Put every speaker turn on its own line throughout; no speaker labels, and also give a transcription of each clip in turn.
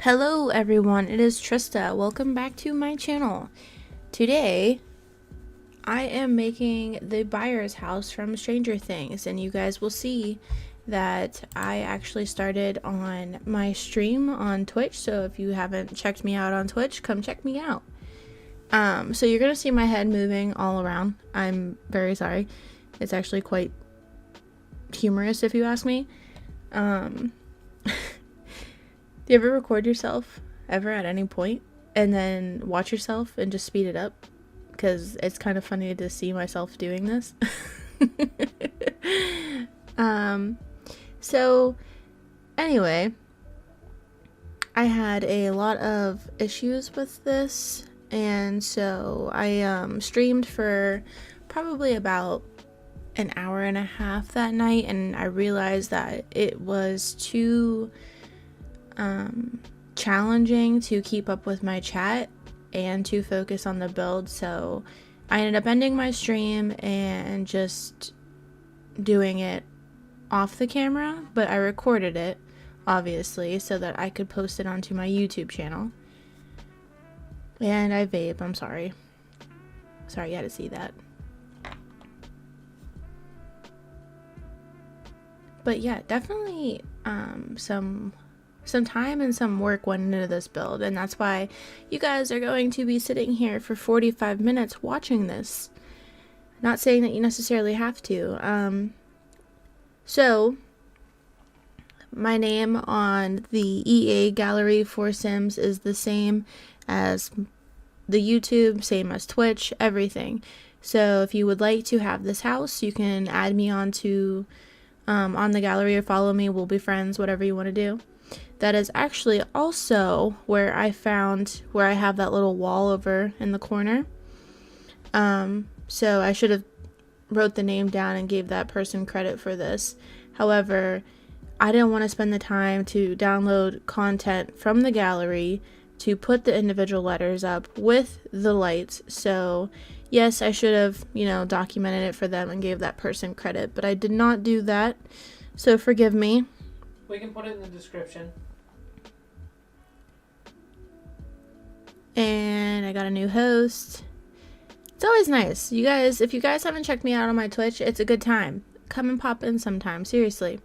Hello everyone, it is Trista. Welcome back to my channel. Today, I am making the Byers house from Stranger Things, and you guys will see that I actually started on my stream on Twitch, so if you haven't checked me out on Twitch, come check me out. So you're gonna see my head moving all around. I'm very sorry. It's actually quite humorous if you ask me. Do you ever record yourself ever at any point and then watch yourself and just speed it up? Because it's kind of funny to see myself doing this. So anyway, I had a lot of issues with this, and so I streamed for probably about an hour and a half that night, and I realized that it was too challenging to keep up with my chat and to focus on the build, so I ended up ending my stream and just doing it off the camera, but I recorded it obviously so that I could post it onto my YouTube channel. And I vape, I'm sorry you had to see that. But yeah, definitely some time and some work went into this build, and that's why you guys are going to be sitting here for 45 minutes watching this. Not saying that you necessarily have to. So my name on the EA gallery for Sims is the same as the YouTube, same as Twitch, everything. So if you would like to have this house, you can add me on the gallery or follow me. We'll be friends, whatever you want to do. That is actually also where I have that little wall over in the corner. So I should have wrote the name down and gave that person credit for this. However, I didn't want to spend the time to download content from the gallery to put the individual letters up with the lights. So yes, I should have, documented it for them and gave that person credit, but I did not do that. So forgive me.
We can put it in the description.
And I got a new host. It's always nice. You guys, if you guys haven't checked me out on my Twitch, it's a good time. Come and pop in sometime, seriously.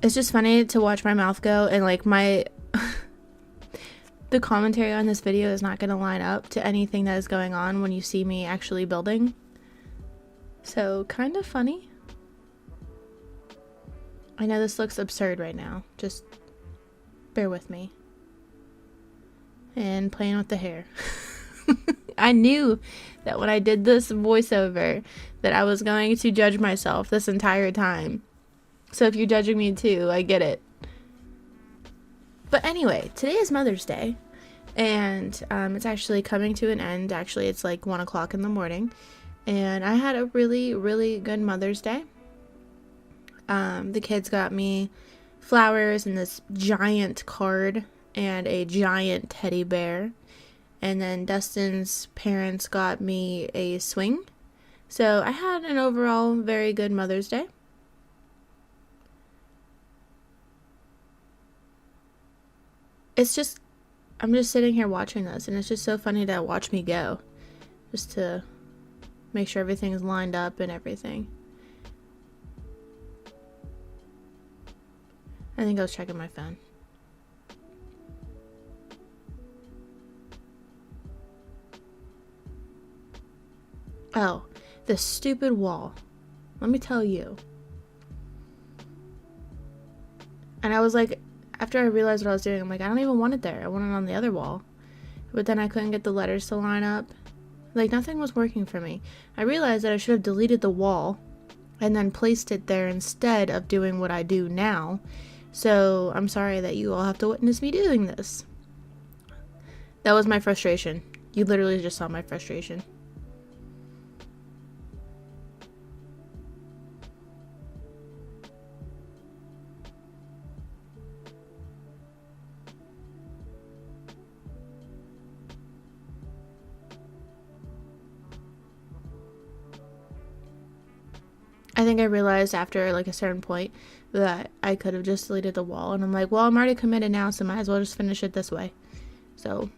It's just funny to watch my mouth go and like the commentary on this video is not going to line up to anything that is going on when you see me actually building. So, kind of funny. I know this looks absurd right now. Just bear with me. And playing with the hair. I knew that when I did this voiceover that I was going to judge myself this entire time. So if you're judging me too, I get it. But anyway, today is Mother's Day. And it's actually coming to an end. Actually, it's like 1 o'clock in the morning. And I had a really, really good Mother's Day. The kids got me flowers and this giant card and a giant teddy bear. And then Dustin's parents got me a swing. So I had an overall very good Mother's Day. I'm just sitting here watching this, and it's just so funny to watch me go. Just to make sure everything is lined up and everything. I think I was checking my phone. Oh, this stupid wall. Let me tell you. And I was like, after I realized what I was doing, I'm like, I don't even want it there. I want it on the other wall. But then I couldn't get the letters to line up. Like, nothing was working for me. I realized that I should have deleted the wall and then placed it there instead of doing what I do now. So I'm sorry that you all have to witness me doing this. That was my frustration. You literally just saw my frustration. I think I realized after like a certain point that I could have just deleted the wall, and I'm like, well, I'm already committed now, so might as well just finish it this way. So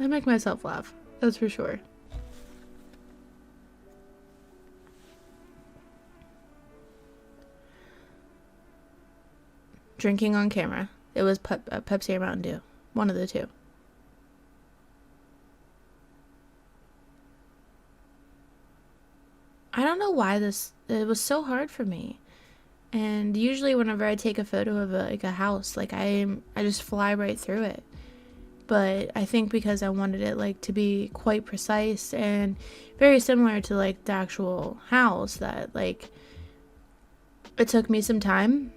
I make myself laugh, that's for sure. Drinking on camera. It was Pepsi or Mountain Dew. One of the two. I don't know why it was so hard for me. And usually whenever I take a photo of a house, like I just fly right through it. But I think because I wanted it like to be quite precise and very similar to like the actual house, that like it took me some time.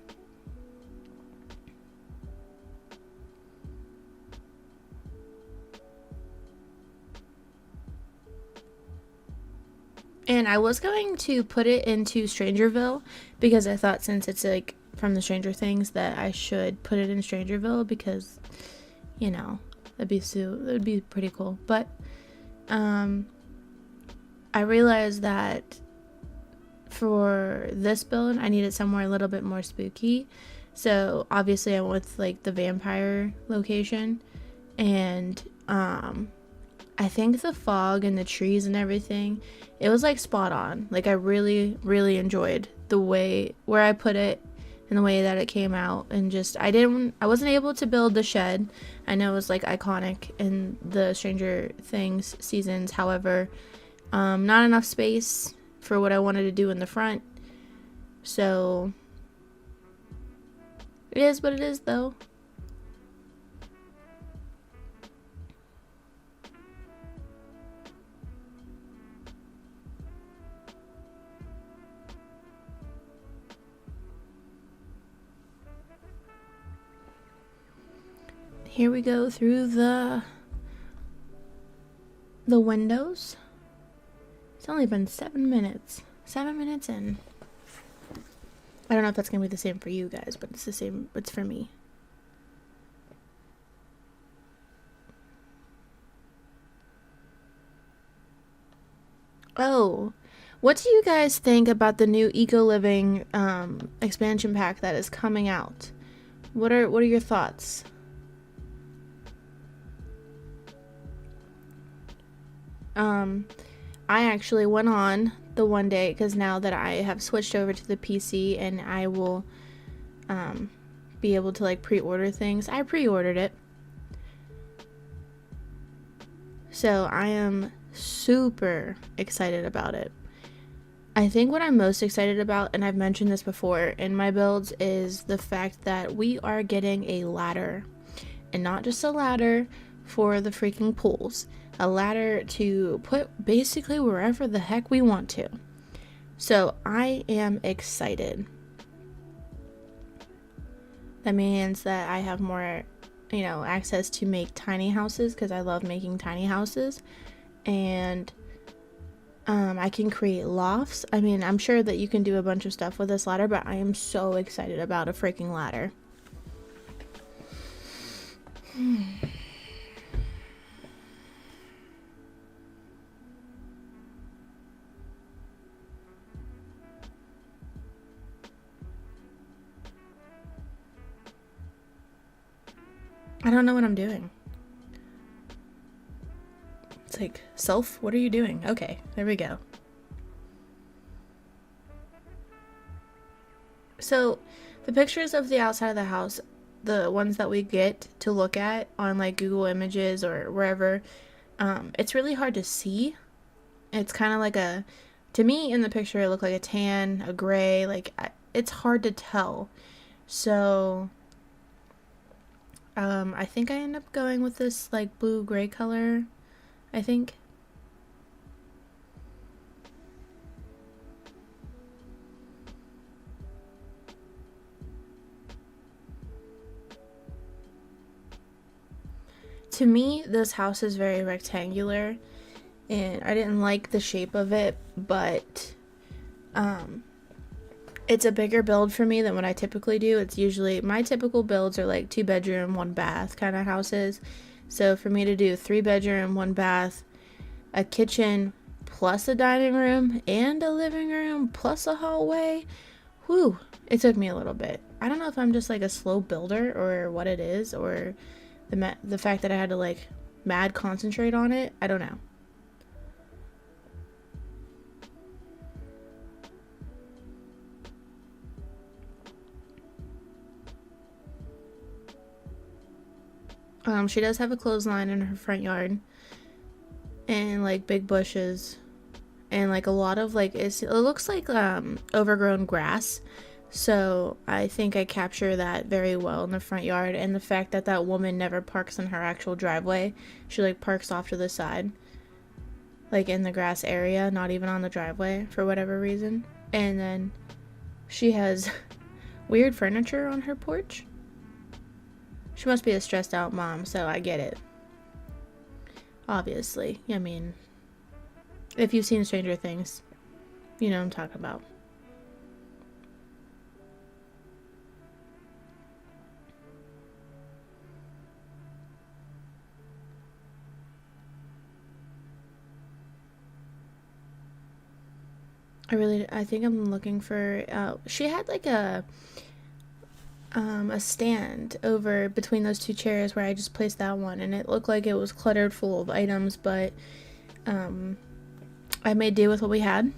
And I was going to put it into Strangerville because I thought since it's like from the Stranger Things that I should put it in Strangerville because, you know, that'd be pretty cool. But I realized that for this build I needed somewhere a little bit more spooky. So obviously I went with like the vampire location, and I think the fog and the trees and everything, it was like spot on. Like I really enjoyed the way where I put it and the way that it came out, and just I wasn't able to build the shed. I know it was like iconic in the Stranger Things seasons, however, not enough space for what I wanted to do in the front. So it is what it is though. Here we go through the windows. It's only been 7 minutes. 7 minutes in. I don't know if that's gonna be the same for you guys, but it's the same. It's for me. Oh, what do you guys think about the new Eco Living expansion pack that is coming out? What are your thoughts? I actually went on the one day because now that I have switched over to the PC and I will be able to like pre-order things. I pre-ordered it. So I am super excited about it. I think what I'm most excited about, and I've mentioned this before in my builds, is the fact that we are getting a ladder. And not just a ladder for the freaking pools. A ladder to put basically wherever the heck we want to. So I am excited. That means that I have more, access to make tiny houses because I love making tiny houses. And I can create lofts. I mean, I'm sure that you can do a bunch of stuff with this ladder, but I am so excited about a freaking ladder. I don't know what I'm doing. It's like, self, what are you doing? Okay, there we go. So, the pictures of the outside of the house, the ones that we get to look at on like Google Images or wherever, it's really hard to see. It's kind of like to me in the picture it looked like a tan, a gray, like it's hard to tell. So I think I end up going with this like blue-gray color, I think. To me, this house is very rectangular, and I didn't like the shape of it, but It's a bigger build for me than what I typically do. It's usually, my typical builds are like 2 bedroom, 1 bath kind of houses. So for me to do 3 bedroom, 1 bath, a kitchen plus a dining room and a living room plus a hallway, whew, it took me a little bit. I don't know if I'm just like a slow builder or what it is, or the fact that I had to like mad concentrate on it. I don't know. She does have a clothesline in her front yard and like big bushes and like a lot of like it looks like overgrown grass. So I think I capture that very well in the front yard, and the fact that that woman never parks in her actual driveway. She like parks off to the side, like in the grass area, not even on the driveway for whatever reason. And then she has weird furniture on her porch. She must be a stressed out mom, so I get it. Obviously. I mean, if you've seen Stranger Things, you know what I'm talking about. I think I'm looking for, she had like a stand over between those 2 chairs where I just placed that one, and it looked like it was cluttered full of items, but I made do with what we had.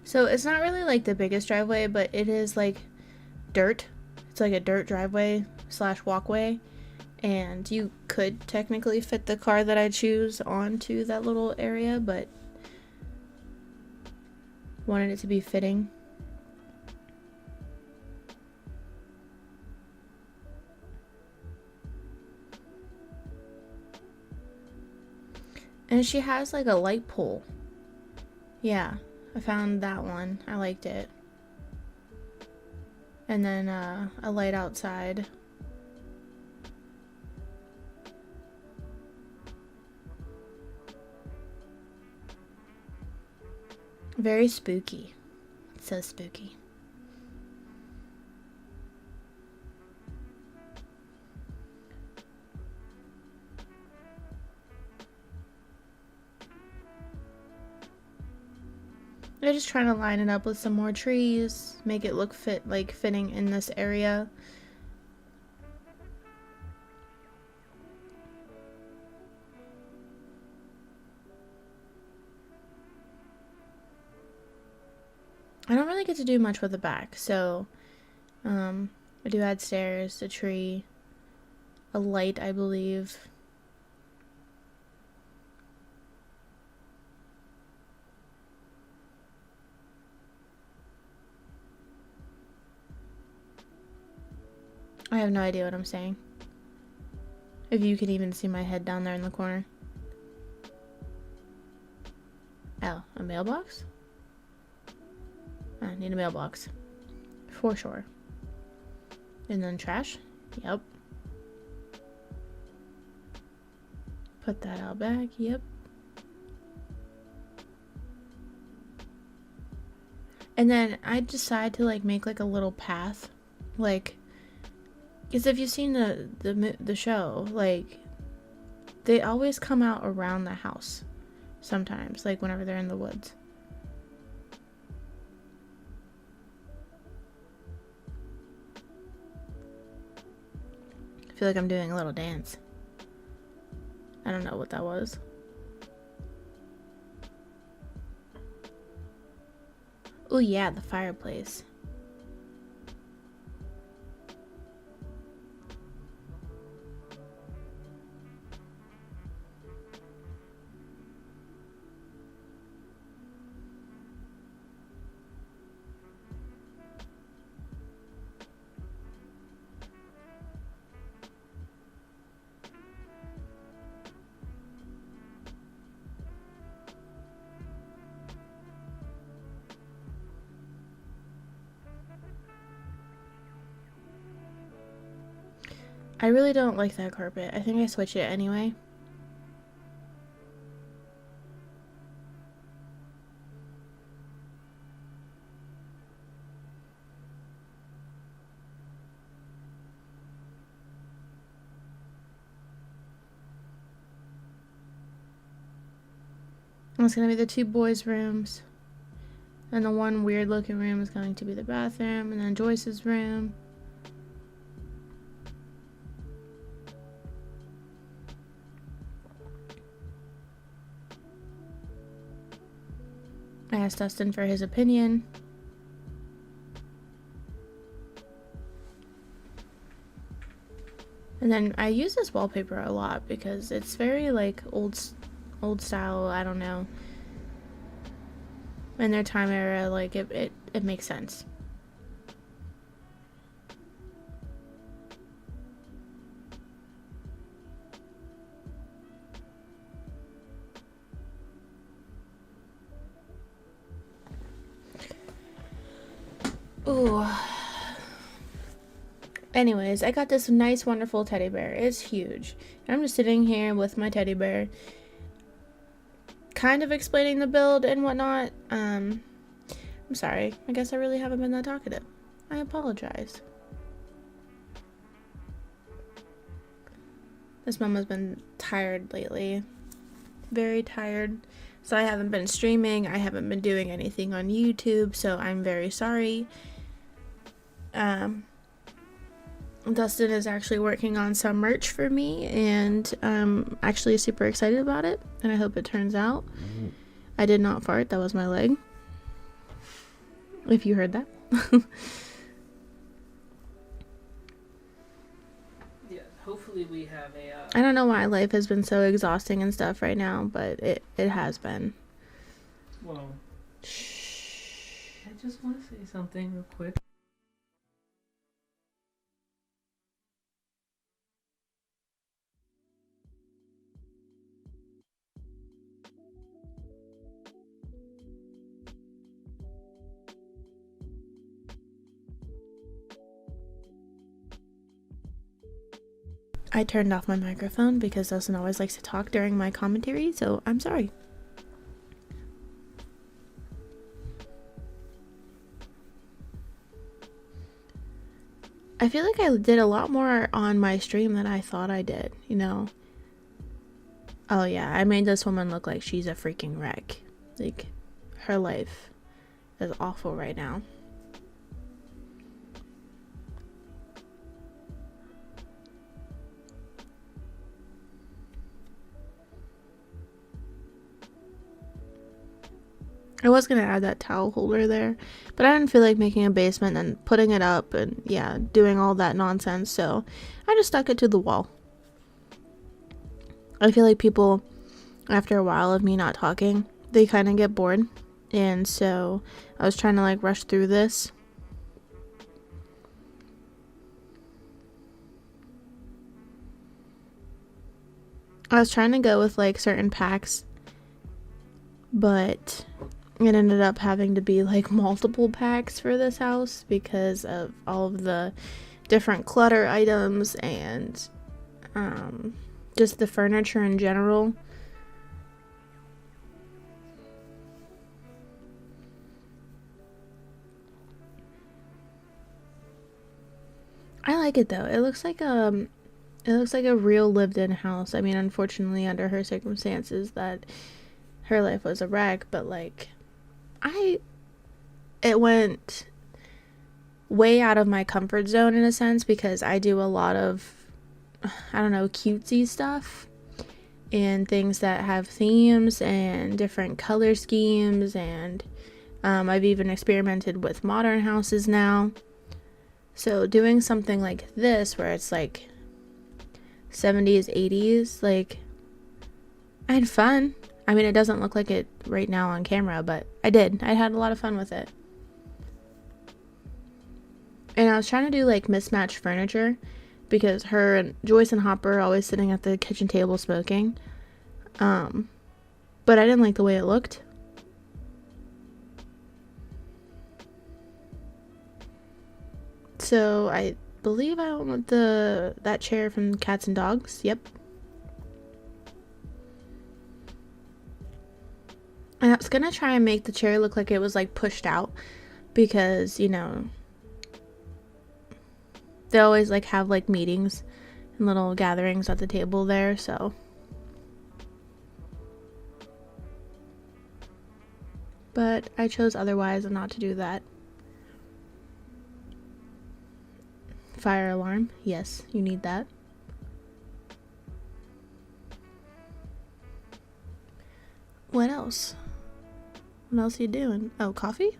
So it's not really like the biggest driveway, but it is like dirt. It's like a dirt driveway slash walkway, and you could technically fit the car that I choose onto that little area, but wanted it to be fitting. And she has like a light pole. Yeah, I found that one. I liked it. And then a light outside. Very spooky. It's so spooky. I'm just trying to line it up with some more trees, make it look fitting in this area. I don't really get to do much with the back, so I do add stairs, a tree, a light, I believe. I have no idea what I'm saying. If you can even see my head down there in the corner. Oh, a mailbox? I need a mailbox. For sure. And then trash? Yep. Put that out back. Yep. And then I decide to like make like a little path, like, because if you've seen the show, like, they always come out around the house sometimes, like whenever they're in the woods. I feel like I'm doing a little dance. I don't know what that was. Oh yeah, the fireplace. I really don't like that carpet. I think I switch it anyway. It's gonna be the 2 boys' rooms. And the one weird looking room is going to be the bathroom, and then Joyce's room. I asked Dustin for his opinion. And then I use this wallpaper a lot because it's very like old style, I don't know. In their time era, like it makes sense. Ooh. Anyways, I got this nice, wonderful teddy bear. It's huge. And I'm just sitting here with my teddy bear, kind of explaining the build and whatnot. I'm sorry. I guess I really haven't been that talkative. I apologize. This mama's been tired lately. Very tired. So I haven't been streaming. I haven't been doing anything on YouTube, so I'm very sorry. Dustin is actually working on some merch for me, and I'm actually super excited about it, and I hope it turns out. I did not fart. That was my leg. If you heard that.
Yeah, hopefully we have a...
I don't know why life has been so exhausting and stuff right now, but it has been.
Well, I just want to say something real quick.
I turned off my microphone because Dustin always likes to talk during my commentary, so I'm sorry. I feel like I did a lot more on my stream than I thought I did, you know? Oh yeah, I made this woman look like she's a freaking wreck. Like, her life is awful right now. I was gonna add that towel holder there, but I didn't feel like making a basement and putting it up and yeah, doing all that nonsense, so I just stuck it to the wall. I feel like people, after a while of me not talking, they kind of get bored, and so I was trying to like rush through this. I was trying to go with like certain packs, but it ended up having to be like multiple packs for this house because of all of the different clutter items and just the furniture in general. I like it though. It looks like a real lived-in house. I mean, unfortunately, under her circumstances, that her life was a wreck, but like it went way out of my comfort zone in a sense because I do a lot of, I don't know, cutesy stuff and things that have themes and different color schemes, and I've even experimented with modern houses now. So doing something like this where it's like 70s, 80s, like, I had fun. I mean, it doesn't look like it right now on camera, but I did. I had a lot of fun with it. And I was trying to do like mismatched furniture because her and Joyce and Hopper are always sitting at the kitchen table smoking. But I didn't like the way it looked. So I believe I want that chair from Cats and Dogs. Yep. And I was gonna try and make the chair look like it was like pushed out, because, you know, they always like have like meetings and little gatherings at the table there, so. But I chose otherwise and not to do that. Fire alarm. Yes, you need that. What else? What else are you doing? Oh, coffee?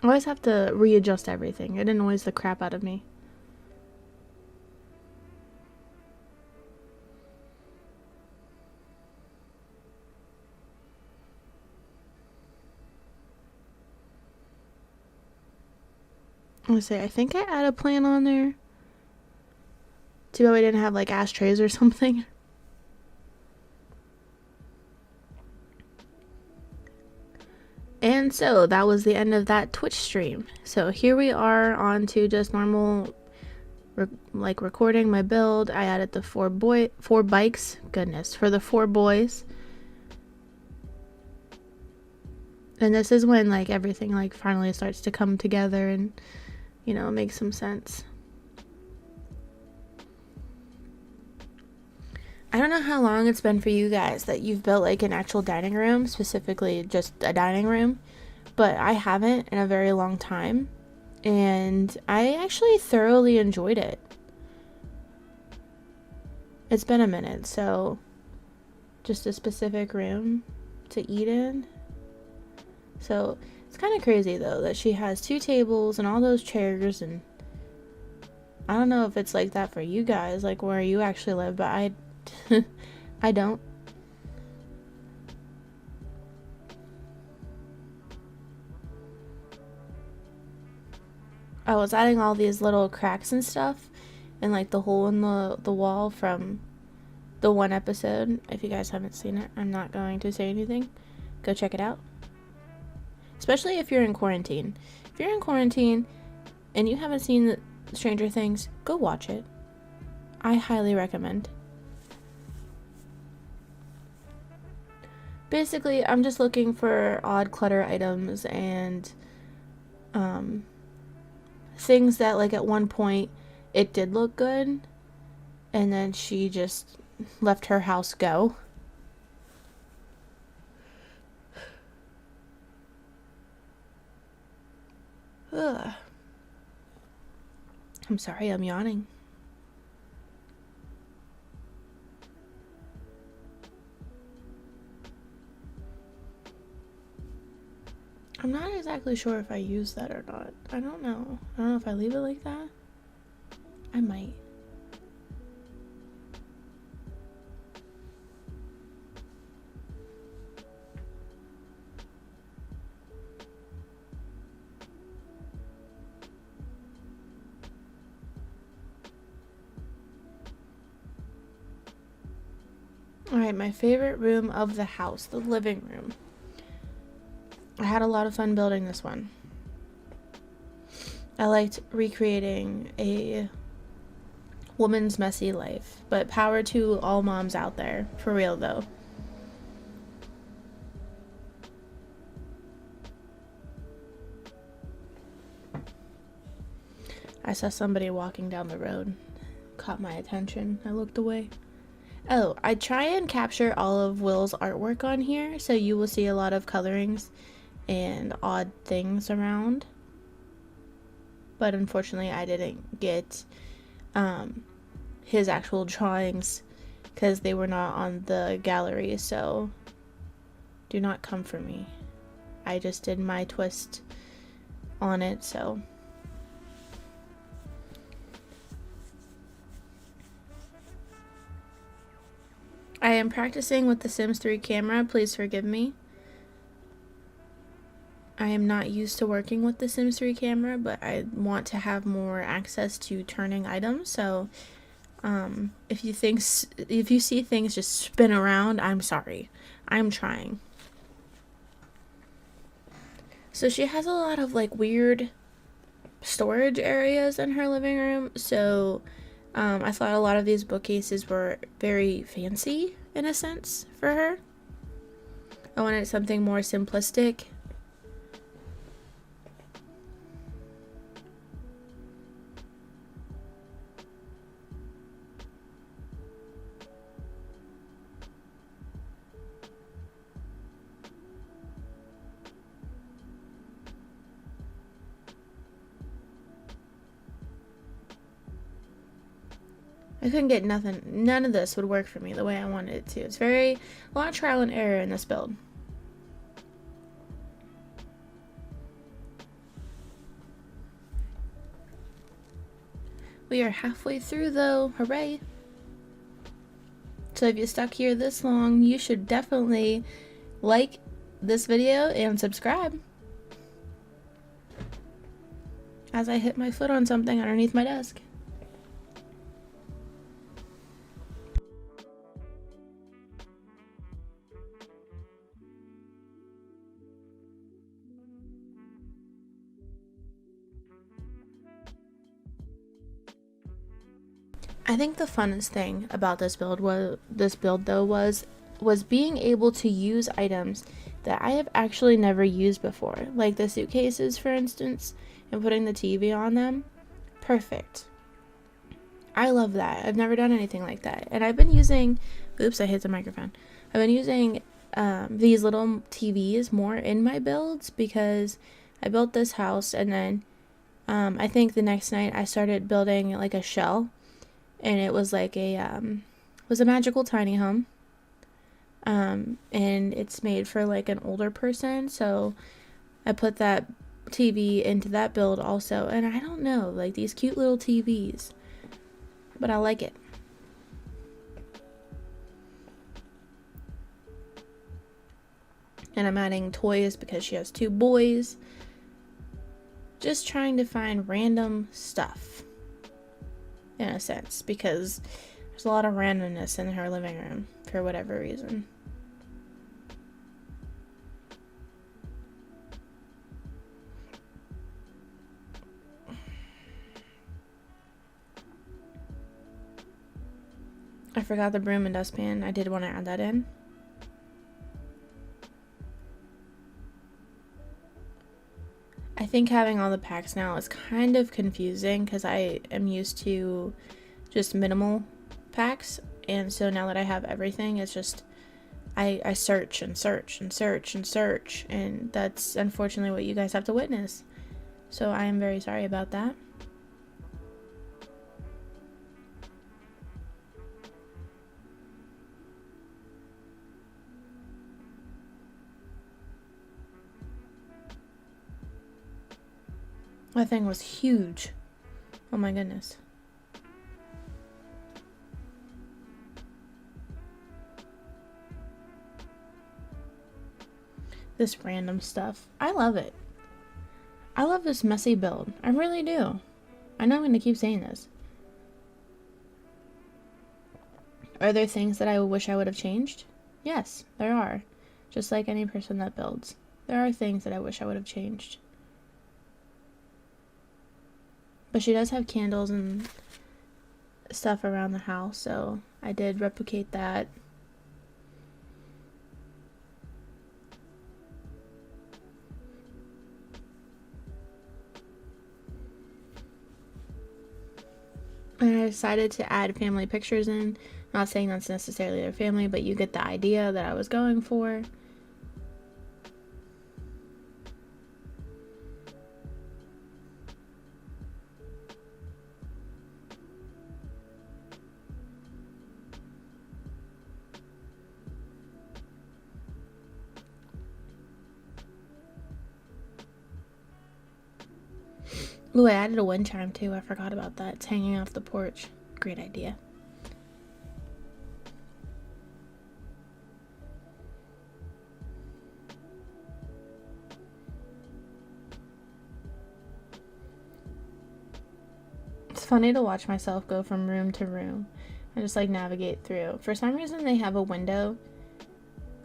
I always have to readjust everything. It annoys the crap out of me. Let's say, I think I add a plant on there. Too bad we didn't have like ashtrays or something. And so that was the end of that Twitch stream. So here we are on to just normal recording my build. I added the four bikes. Goodness, for the 4 boys. And this is when like everything like finally starts to come together and, you know, make some sense. I don't know how long it's been for you guys that you've built like an actual dining room, specifically just a dining room, but I haven't in a very long time, and I actually thoroughly enjoyed it. It's been a minute, so just a specific room to eat in. So it's kind of crazy though that she has 2 tables and all those chairs, and I don't know if it's like that for you guys, like where you actually live, but I don't. I was adding all these little cracks and stuff, and like the hole in the wall from the one episode. If you guys haven't seen it, I'm not going to say anything. Go check it out. Especially if you're in quarantine. If you're in quarantine and you haven't seen Stranger Things, go watch it. I highly recommend. Basically, I'm just looking for odd clutter items and things that like at one point it did look good and then she just let her house go. Ugh. I'm sorry, I'm yawning. I'm not exactly sure if I use that or not. I don't know. I don't know if I leave it like that. I might. Alright, my favorite room of the house, the living room. I had a lot of fun building this one. I liked recreating a woman's messy life, but power to all moms out there, for real though. I saw somebody walking down the road, caught my attention. I looked away. Oh, I try and capture all of Will's artwork on here, so you will see a lot of colorings and odd things around. But unfortunately, I didn't get his actual drawings because they were not on the gallery, so do not come for me. I just did my twist on it, so. I am practicing with the Sims 3 camera, please forgive me. I am not used to working with the Sims 3 camera, but I want to have more access to turning items, so if you see things just spin around, I'm sorry. I'm trying. So she has a lot of like weird storage areas in her living room. So I thought a lot of these bookcases were very fancy in a sense for her. I wanted something more simplistic. I couldn't get nothing. None of this would work for me the way I wanted it to. It's a lot of trial and error in this build. We are halfway through though. Hooray. So if you stuck here this long, you should definitely like this video and subscribe. As I hit my foot on something underneath my desk. I think the funnest thing about this build was being able to use items that I have actually never used before, like the suitcases, for instance, and putting the TV on them. Perfect. I love that. I've never done anything like that, and I've been using. Oops, I hit the microphone. I've been using these little TVs more in my builds because I built this house, and then I think the next night I started building like a shell. And it was like a magical tiny home, and it's made for like an older person, so I put that TV into that build also. And I don't know, like these cute little TVs, but I like it. And I'm adding toys because she has 2 boys. Just trying to find random stuff. In a sense, because there's a lot of randomness in her living room for whatever reason. I forgot the broom and dustpan. I did want to add that in. I think having all the packs now is kind of confusing because I am used to just minimal packs, and so now that I have everything, it's just I search and search and search and search, and that's unfortunately what you guys have to witness. So I am very sorry about that. That thing was huge. Oh my goodness. This random stuff. I love it. I love this messy build. I really do. I know I'm going to keep saying this. Are there things that I wish I would have changed? Yes, there are. Just like any person that builds. There are things that I wish I would have changed. But she does have candles and stuff around the house, so I did replicate that. And I decided to add family pictures in. Not saying that's necessarily their family, but you get the idea that I was going for. Ooh, I added a wind chime too. I forgot about that. It's hanging off the porch. Great idea. It's funny to watch myself go from room to room and just like navigate through. For some reason they have a window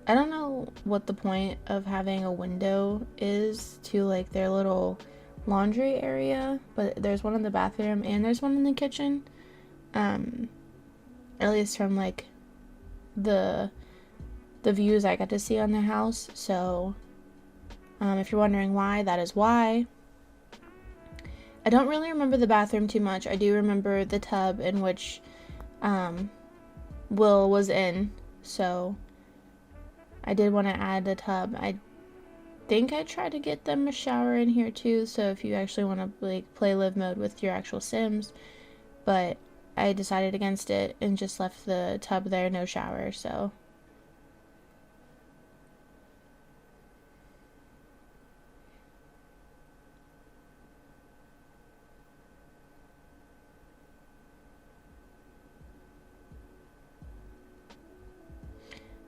I don't know what the point of having a window is to like their little laundry area, but there's one in the bathroom and there's one in the kitchen. At least from like the views I got to see on their house. So if you're wondering why, that is why. I don't really remember the bathroom too much. I do remember the tub in which Will was in, so I did want to add the tub. I think I tried to get them a shower in here too, so if you actually want to like play live mode with your actual Sims, but I decided against it and just left the tub there, no shower. So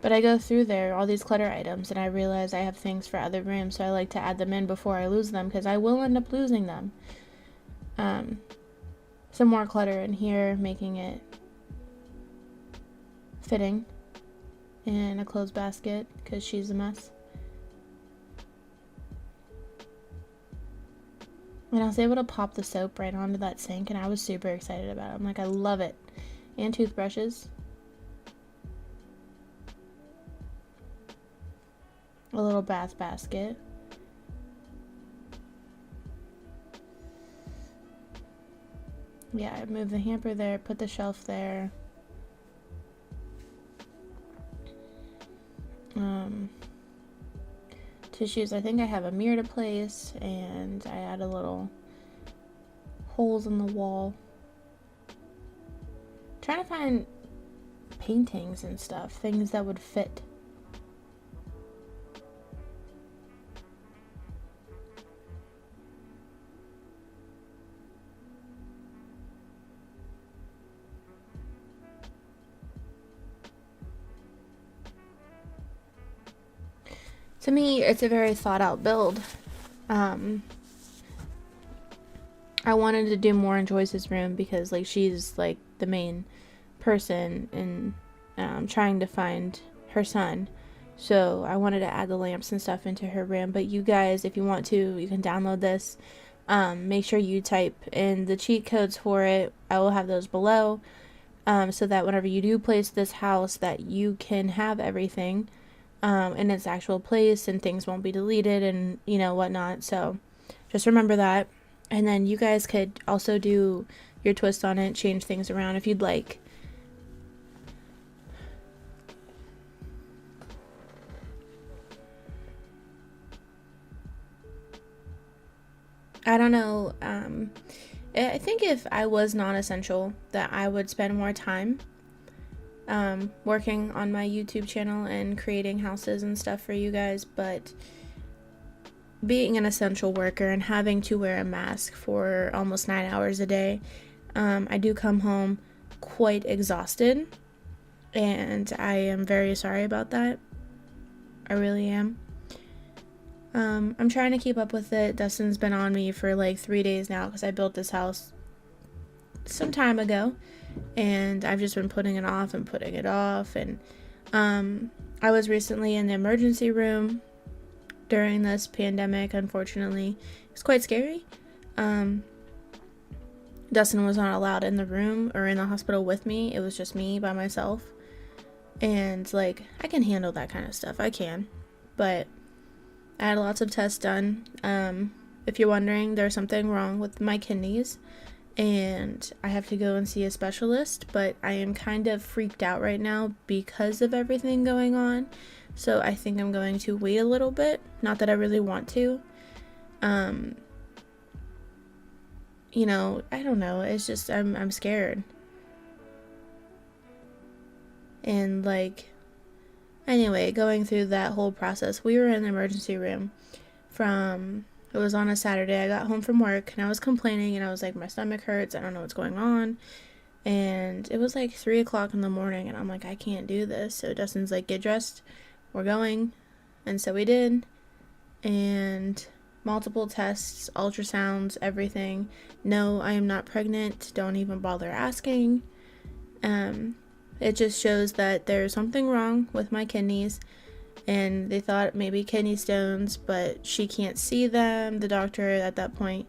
but I go through there, all these clutter items, and I realize I have things for other rooms, so I like to add them in before I lose them, because I will end up losing them. Some more clutter in here, making it fitting in a clothes basket, because she's a mess. And I was able to pop the soap right onto that sink, and I was super excited about it. I'm like, I love it. And toothbrushes. A little bath basket. Yeah, I moved the hamper there, put the shelf there. Tissues, I think I have a mirror to place, and I add a little holes in the wall. Trying to find paintings and stuff, things that would fit. To me, it's a very thought out build. I wanted to do more in Joyce's room because like she's like the main person in trying to find her son. So I wanted to add the lamps and stuff into her room. But you guys, if you want to, you can download this. Make sure you type in the cheat codes for it. I will have those below. So that whenever you do place this house, that you can have everything in its actual place and things won't be deleted and you know whatnot. So just remember that, and then you guys could also do your twist on it, change things around if you'd like. I don't know, I think if I was non-essential that I would spend more time working on my YouTube channel and creating houses and stuff for you guys, but being an essential worker and having to wear a mask for almost 9 hours a day, I do come home quite exhausted, and I am very sorry about that. I really am. I'm trying to keep up with it. Dustin's been on me for like 3 days now because I built this house some time ago, and I've just been putting it off and putting it off. And I was recently in the emergency room during this pandemic. Unfortunately, it's quite scary. Dustin was not allowed in the room or in the hospital with me. It was just me by myself, and like I can handle that kind of stuff. I can, but I had lots of tests done. If you're wondering, there's something wrong with my kidneys, and I have to go and see a specialist, but I am kind of freaked out right now because of everything going on, so I think I'm going to wait a little bit. Not that I really want to. You know, I don't know, it's just I'm scared. And like, anyway, going through that whole process, we were in the emergency room it was on a Saturday. I got home from work and I was complaining and I was like, my stomach hurts, I don't know what's going on. And it was like 3 o'clock in the morning and I'm like, I can't do this. So Dustin's like, get dressed, we're going. And so we did. And multiple tests, ultrasounds, everything. No, I am not pregnant. Don't even bother asking. It just shows that there's something wrong with my kidneys. and they thought maybe kidney stones, but she can't see them, the doctor at that point.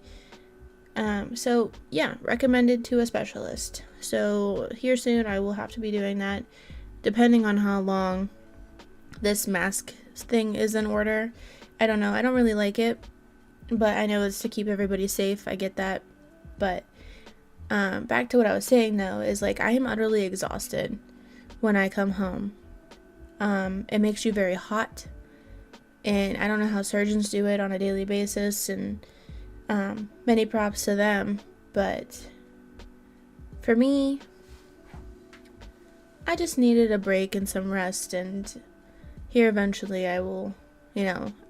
So yeah, recommended to a specialist. So here soon I will have to be doing that, depending on how long this mask thing is in order. I don't know, I don't really like it, but I know it's to keep everybody safe, I get that. But back to what I was saying though, is like I am utterly exhausted when I come home. It makes you very hot, and I don't know how surgeons do it on a daily basis, and many props to them, but for me, I just needed a break and some rest, and here eventually I will,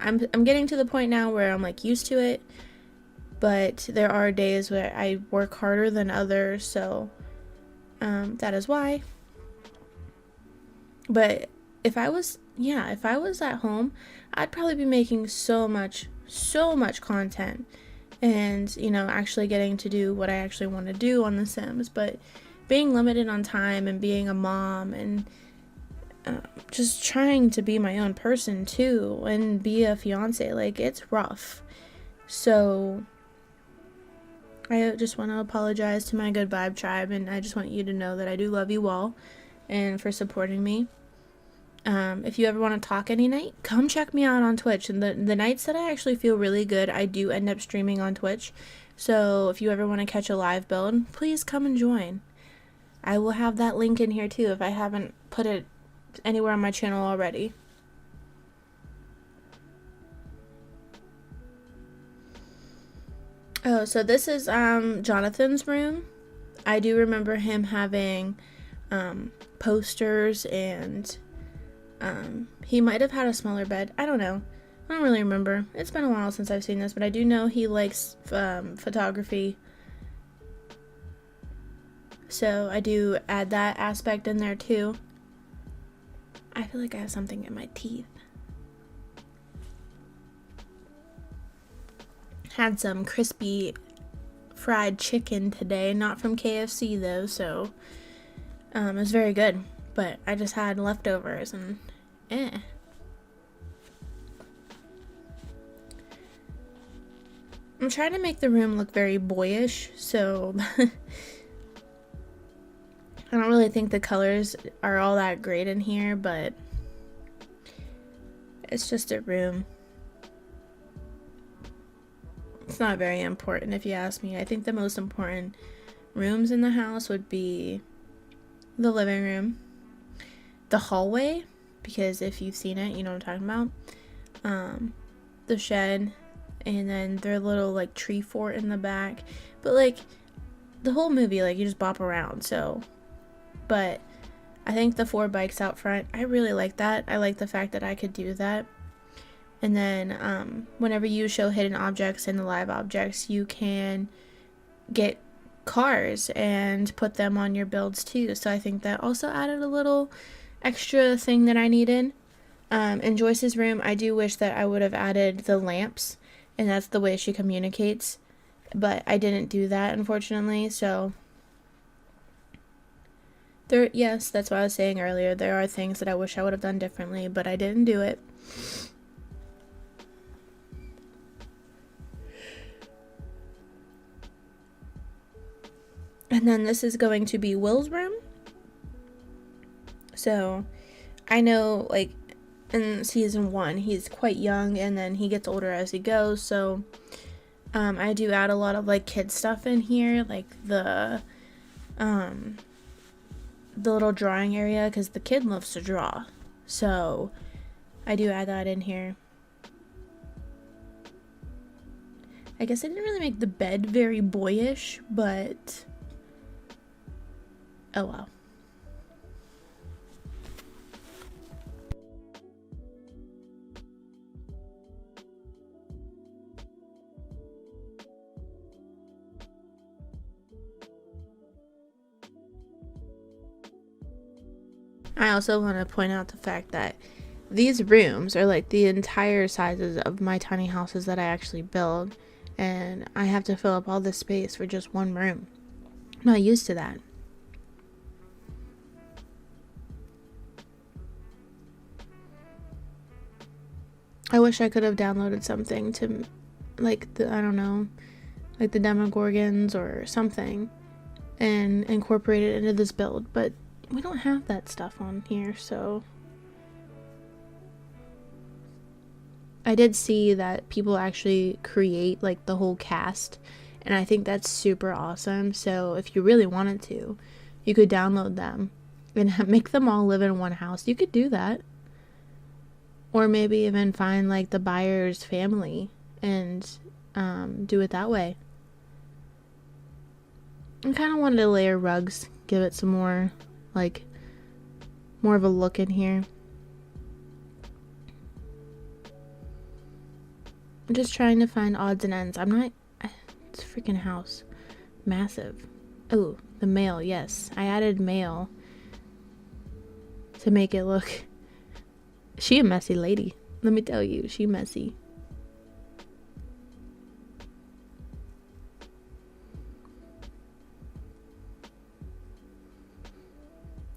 I'm getting to the point now where I'm like used to it, but there are days where I work harder than others, so that is why. But if I was at home, I'd probably be making so much content, and actually getting to do what I actually want to do on The Sims. But being limited on time and being a mom and just trying to be my own person too and be a fiance, like, it's rough. So I just want to apologize to my good vibe tribe, and I just want you to know that I do love you all and for supporting me. If you ever want to talk any night, come check me out on Twitch. And the nights that I actually feel really good, I do end up streaming on Twitch. So if you ever want to catch a live build, please come and join. I will have that link in here too if I haven't put it anywhere on my channel already. Oh, so this is Jonathan's room. I do remember him having posters, and he might have had a smaller bed. I don't know. I don't really remember. It's been a while since I've seen this, but I do know he likes photography. So I do add that aspect in there too. I feel like I have something in my teeth. Had some crispy fried chicken today, not from KFC though, so it was very good. But I just had leftovers and I'm trying to make the room look very boyish, so I don't really think the colors are all that great in here, but it's just a room. It's not very important if you ask me. I think the most important rooms in the house would be the living room, the hallway, because if you've seen it, you know what I'm talking about, the shed, and then their little like tree fort in the back. But like the whole movie, like, you just bop around. So, but I think the 4 bikes out front, I really like that. I like the fact that I could do that. And then whenever you show hidden objects in the live objects, you can get cars and put them on your builds too. So I think that also added a little extra thing that I needed. In Joyce's room, I do wish that I would have added the lamps, and that's the way she communicates, but I didn't do that, unfortunately. So yes, that's what I was saying earlier. There are things that I wish I would have done differently, but I didn't do it. And then this is going to be Will's room. So I know, like, in season 1, he's quite young, and then he gets older as he goes. So I do add a lot of like kid stuff in here, like the little drawing area, because the kid loves to draw. So I do add that in here. I guess I didn't really make the bed very boyish, but oh well. I also want to point out the fact that these rooms are like the entire sizes of my tiny houses that I actually build, and I have to fill up all this space for just one room. I'm not used to that. I wish I could have downloaded something to, like, I don't know, like the Demogorgons or something, and incorporate it into this build, but we don't have that stuff on here, so. I did see that people actually create, like, the whole cast, and I think that's super awesome. So if you really wanted to, you could download them and make them all live in one house. You could do that. Or maybe even find, like, the Byers family and do it that way. I kind of wanted to layer rugs, give it some more, like, more of a look in here. I'm just trying to find odds and ends. It's a freaking house. Massive. Oh, the mail, yes. I added mail to make it look. She a messy lady. Let me tell you, she messy.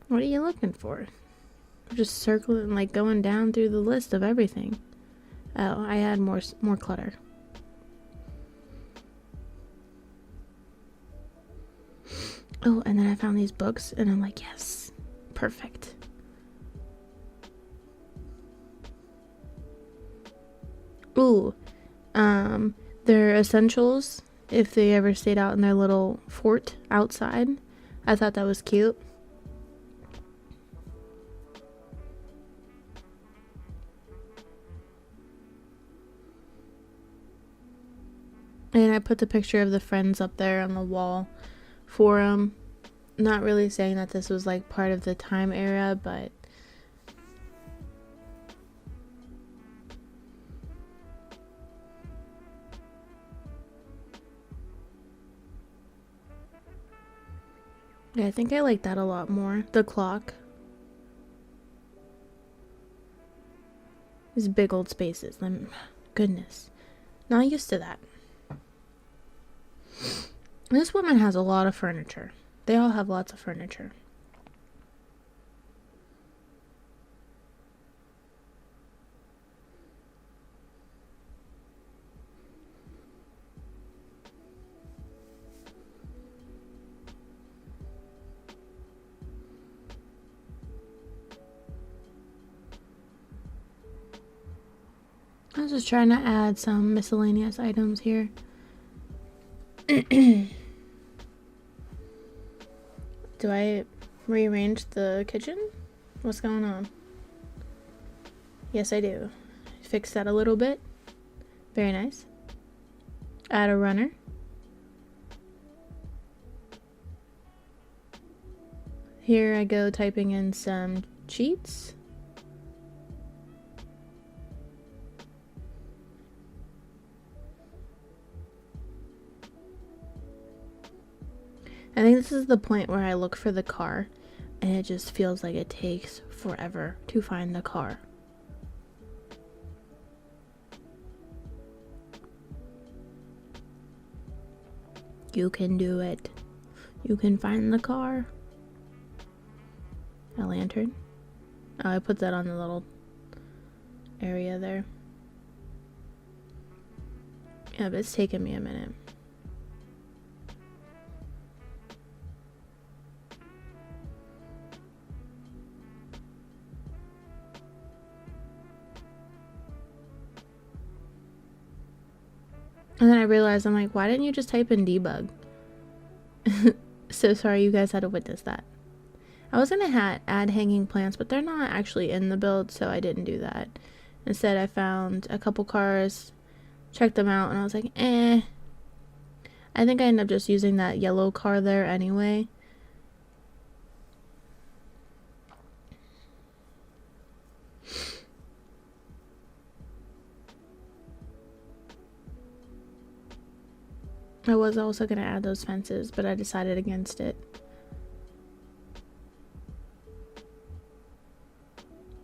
What are you looking for? I'm just circling, like, going down through the list of everything. Oh, I had more clutter. Oh, and then I found these books, and I'm like, yes, perfect. Ooh, they're essentials if they ever stayed out in their little fort outside. I thought that was cute. And I put the picture of the friends up there on the wall for them. Not really saying that this was, like, part of the time era, but yeah, I think I like that a lot more. The clock. These big old spaces. Goodness. Not used to that. This woman has a lot of furniture. They all have lots of furniture. I was just trying to add some miscellaneous items here. Do I rearrange the kitchen? What's going on? Yes, I do. Fix that a little bit. Very nice. Add a runner. Here I go typing in some cheats. I think this is the point where I look for the car and it just feels like it takes forever to find the car. You can do it. You can find the car. A lantern. Oh, I put that on the little area there. Yeah, but it's taken me a minute. And then I realized, I'm like, why didn't you just type in debug? So sorry you guys had to witness that. I was gonna add hanging plants, but they're not actually in the build, so I didn't do that. Instead, I found a couple cars, checked them out, and I was like, eh. I think I ended up just using that yellow car there anyway. I was also going to add those fences, but I decided against it.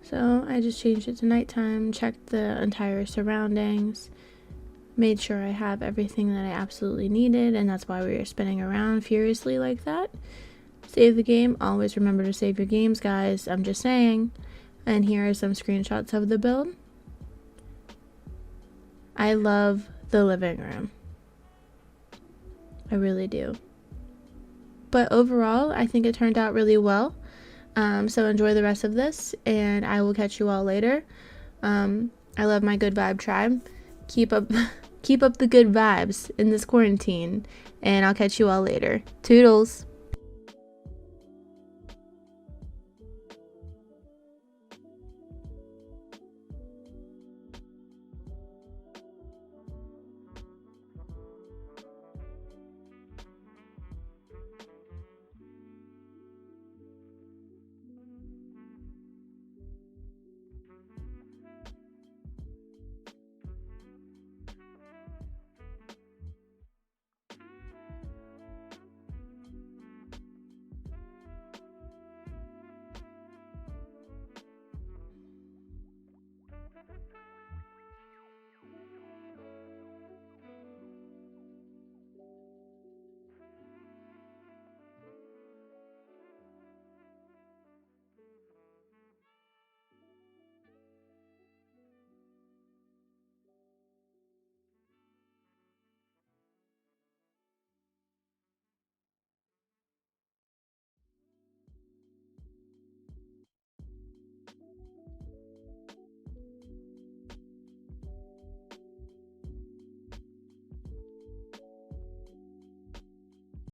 So I just changed it to nighttime, checked the entire surroundings, made sure I have everything that I absolutely needed, and that's why we were spinning around furiously like that. Save the game. Always remember to save your games, guys. I'm just saying. And here are some screenshots of the build. I love the living room. I really do. But overall, I think it turned out really well. So enjoy the rest of this, and I will catch you all later. I love my good vibe tribe. Keep up the good vibes in this quarantine, and I'll catch you all later. Toodles!